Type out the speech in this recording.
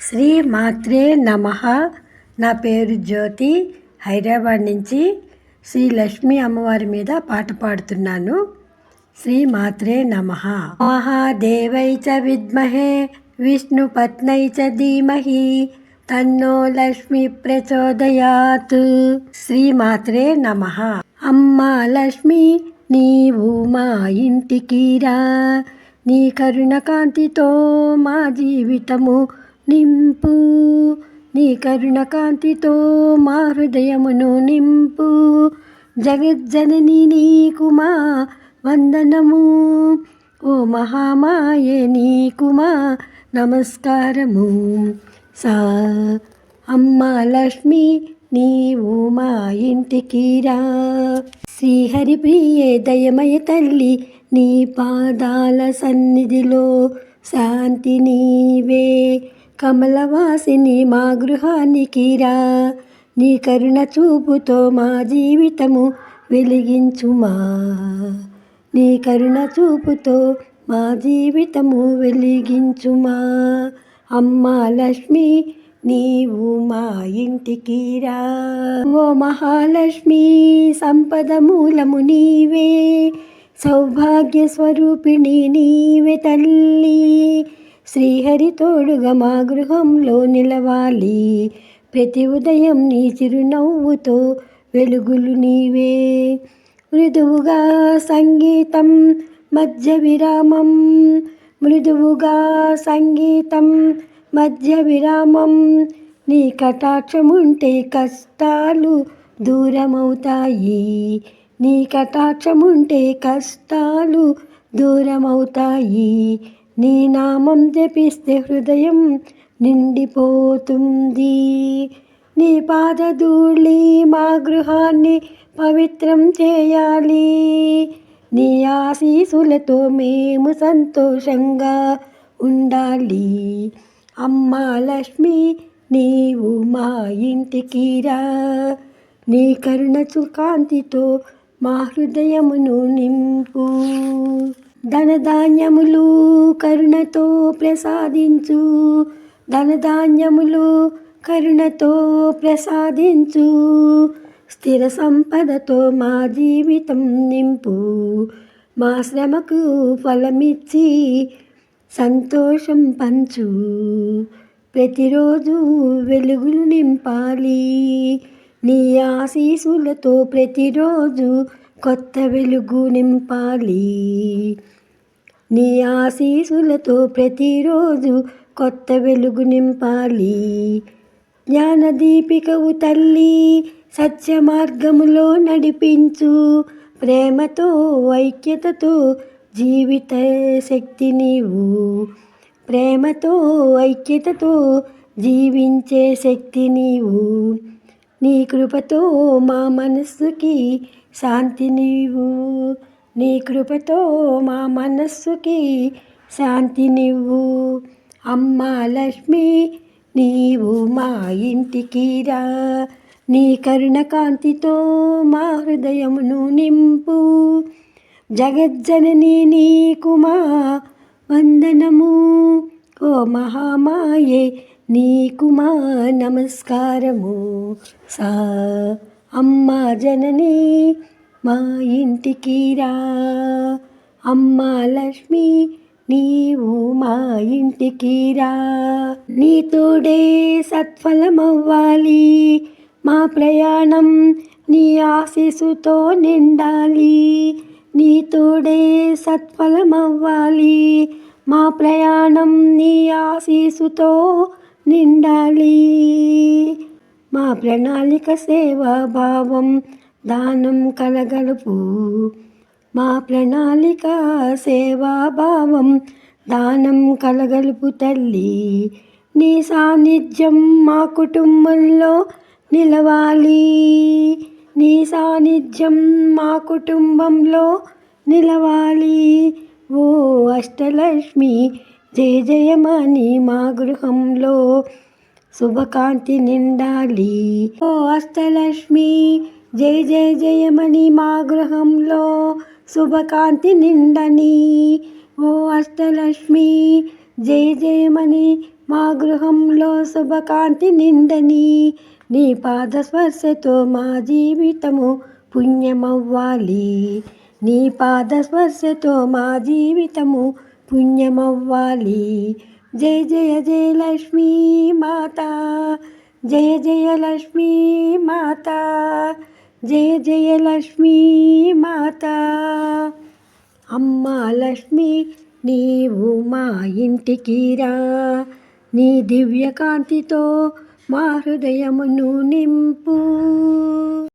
శ్రీ మాత్రే నమః. నా పేరు జ్యోతి. హైదరాబాద్ నుంచి శ్రీ లక్ష్మీ అమ్మవారి మీద పాట పాడుతున్నాను. శ్రీ మాత్రే నమః. మహాదేవై చ విద్మహే విష్ణుపత్నై చ ధీమహి తన్నో లక్ష్మి ప్రచోదయాత్. శ్రీ మాత్రే నమః. అమ్మా లక్ష్మి నీవు మా ఇంటికి రా, నీ కరుణ కాంతితో మా జీవితము నింపు, నీ కరుణ కాంతితో మా హృదయమును నింపు. జగజ్జనని నీకు మా వందనము, ఓ మహామాయే నీకు మా నమస్కారము. సా అమ్మా లక్ష్మి నీవు మా ఇంటికి రా. శ్రీహరి ప్రియే దయమయ తల్లి, నీ పాదాల సన్నిధిలో శాంతి నీవే. కమలవాసిని మా గృహానికి రా, నీ కరుణ చూపుతో మా జీవితము వెలిగించుమా, నీ కరుణ చూపుతో మా జీవితము వెలిగించుమా. అమ్మా లక్ష్మి నీవు మా ఇంటికి రా. ఓ మహాలక్ష్మి సంపద మూలము నీవే, సౌభాగ్య స్వరూపిణి నీవే తల్లి. శ్రీహరి తోడుగా మా గృహంలో నిలవాలి, ప్రతి ఉదయం నీ చిరునవ్వుతో వెలుగులు నీవే. మృదువుగా సంగీతం మధ్య విరామం, మృదువుగా సంగీతం మధ్య విరామం. నీ కటాక్షముంటే కష్టాలు దూరమవుతాయి, నీ కటాక్షముంటే కష్టాలు దూరమవుతాయి. నీ నామం జపిస్తే హృదయం నిండిపోతుంది, నీ పాదధూళి మా గృహాన్ని పవిత్రం చేయాలి. నీ ఆశీసులతో మేము సంతోషంగా ఉండాలి. అమ్మా లక్ష్మి నీవు మా ఇంటికి రా, నీ కరుణ కాంతితో మా హృదయమును నింపు. ధనధాన్యములు కరుణతో ప్రసాదించు, ధనధాన్యములు కరుణతో ప్రసాదించు. స్థిర సంపదతో మా జీవితం నింపు, మా శ్రమకు ఫలమిచ్చి సంతోషం పంచు. ప్రతిరోజు వెలుగులు నింపాలి, నీ ఆశీసులతో ప్రతిరోజు కొత్త వెలుగు నింపాలి, నీ ఆశీసులతో ప్రతిరోజు కొత్త వెలుగు నింపాలి. జ్ఞానదీపికవు తల్లి, సత్య మార్గములో నడిపించు. ప్రేమతో ఐక్యతతో జీవిత శక్తి నీవు, ప్రేమతో ఐక్యతతో జీవించే శక్తి నీవు. నీ కృపతో మా మనస్సుకి శాంతి నీవు, నీ కృపతో మా మనస్సుకి శాంతి నీవు. అమ్మా లక్ష్మి నీవు మా ఇంటికి రా, నీ కరుణ కాంతితో మా హృదయమును నింపు. జగజ్జనని నీకు మా వందనము, ఓ మహామాయే నీకు మా నమస్కారము. సా అమ్మా జనని మా ఇంటికి రా, అమ్మా లక్ష్మి నీవు మా ఇంటికి రా. నీ తోడే సత్ఫలమవ్వాలి, మా ప్రయాణం నీ ఆశీసుతో నిండాలి. నీ తోడే సత్ఫలమవ్వాలి, మా ప్రయాణం నీ ఆశీసుతో నిండాలి. మా ప్రణాళిక సేవాభావం దానం కలగలుపు, మా ప్రణాళిక సేవాభావం దానం కలగలుపు తల్లి. నీ సాన్నిధ్యం మా కుటుంబంలో నిలవాలి, నీ సాన్నిధ్యం మా కుటుంబంలో నిలవాలి. ఓ అష్టలక్ష్మి జయ జయమని మా గృహంలో శుభకాంతి నిండాలి. ఓ అష్టలక్ష్మి జయ జయ జయమని మా గృహంలో శుభకాంతి నిండని. ఓ అష్టలక్ష్మి జయ జయమని మా గృహంలో శుభకాంతి నిందని నీ పాద స్పర్శతో మా జీవితము పుణ్యమవ్వాలి. నీ పాద స్పర్శతో మా జీవితము పుణ్యమవ్వాలి. జయ జయ జయ లక్ష్మీ మాత, జయ జయ లక్ష్మీ మాత, జయ జయ లక్ష్మీ మాత. అమ్మా లక్ష్మి నీవు మా ఇంటికి రా, నీ దివ్యకాంతితో మా హృదయమును నింపు.